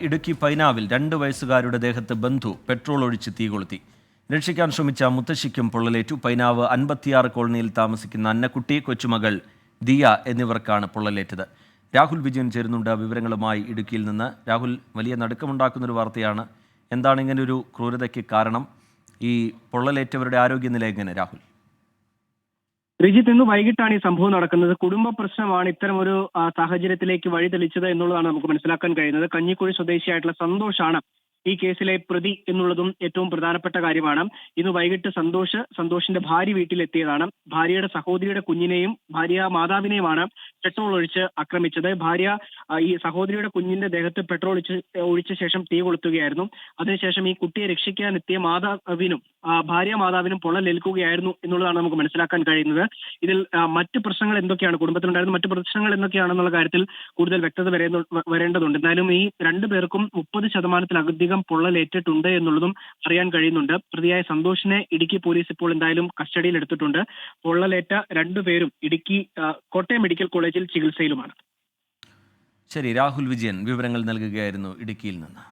ഇടുക്കി പൈനാവിൽ 2 വയസ്സുകാരുടെ ദേഹത്ത് ബന്ധു പെട്രോൾ ഒഴിച്ച് തീ കൊളുത്തി. രക്ഷിക്കാൻ ശ്രമിച്ച മുത്തശ്ശിക്കും പൊള്ളലേറ്റു. പൈനാവ് 56 കോളനിയിൽ താമസിക്കുന്ന അന്നക്കുട്ടി, കൊച്ചുമകൾ ദിയ എന്നിവർക്കാണ് പൊള്ളലേറ്റത്. രാഹുൽ വിജയൻ ചേരുന്നുണ്ട് വിവരങ്ങളുമായി ഇടുക്കിയിൽ നിന്ന്. രാഹുൽ, വലിയ നടുക്കമുണ്ടാക്കുന്നൊരു വാർത്തയാണ്. എന്താണ് ഇങ്ങനൊരു ക്രൂരതയ്ക്ക് കാരണം? ഈ പൊള്ളലേറ്റവരുടെ ആരോഗ്യനില എങ്ങനെ, രാഹുൽ? റിജിത്ത്, ഇന്ന് വൈകിട്ടാണ് ഈ സംഭവം നടക്കുന്നത്. കുടുംബ പ്രശ്നമാണ് ഇത്തരമൊരു സാഹചര്യത്തിലേക്ക് വഴിതെളിച്ചത് എന്നുള്ളതാണ് നമുക്ക് മനസ്സിലാക്കാൻ കഴിയുന്നത്. കഞ്ഞിക്കുഴി സ്വദേശിയായിട്ടുള്ള സന്തോഷാണ് ഈ കേസിലെ പ്രതി എന്നുള്ളതും ഏറ്റവും പ്രധാനപ്പെട്ട കാര്യമാണ്. ഇന്ന് വൈകിട്ട് സന്തോഷിന്റെ ഭാര്യ വീട്ടിലെത്തിയതാണ്. ഭാര്യയുടെ സഹോദരിയുടെ കുഞ്ഞിനെയും ഭാര്യ മാതാവിനെയുമാണ് പെട്രോൾ ഒഴിച്ച് ആക്രമിച്ചത്. ഭാര്യ ഈ സഹോദരിയുടെ കുഞ്ഞിന്റെ ദേഹത്ത് പെട്രോൾ ഒഴിച്ച ശേഷം തീ കൊളുത്തുകയായിരുന്നു. അതിനുശേഷം ഈ കുട്ടിയെ രക്ഷിക്കാൻ എത്തിയ മാതാവിനും ഭാര്യ മാതാവിനും പൊള്ളലേൽക്കുകയായിരുന്നു എന്നുള്ളതാണ് നമുക്ക് മനസ്സിലാക്കാൻ കഴിയുന്നത്. ഇതിൽ മറ്റ് പ്രശ്നങ്ങൾ എന്തൊക്കെയാണ്, കുടുംബത്തിലുണ്ടായിരുന്ന മറ്റ് പ്രശ്നങ്ങൾ എന്തൊക്കെയാണെന്നുള്ള കാര്യത്തിൽ കൂടുതൽ വ്യക്തത വരേണ്ടതുണ്ട്. എന്തായാലും ഈ 2 പേർക്കും 30% പൊള്ളലേറ്റിട്ടുണ്ട് എന്നുള്ളതും അറിയാൻ കഴിയുന്നുണ്ട്. പ്രതിയായ സന്തോഷിനെ ഇടുക്കി പോലീസ് ഇപ്പോൾ എന്തായാലും കസ്റ്റഡിയിൽ എടുത്തിട്ടുണ്ട്. പൊള്ളലേറ്റ 2 പേരും കോട്ടയം മെഡിക്കൽ കോളേജിൽ ചികിത്സയിലുമാണ്. ശരി, രാഹുൽ വിജയൻ വിവരങ്ങൾ നൽകുകയായിരുന്നു ഇടുക്കിയിൽ നിന്ന്.